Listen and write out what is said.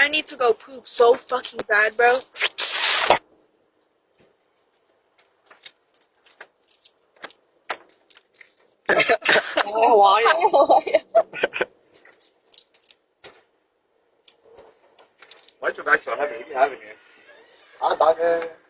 I need to go poop so fucking bad, bro. How are you? Why don't I so heavy? What are you having here? I done it.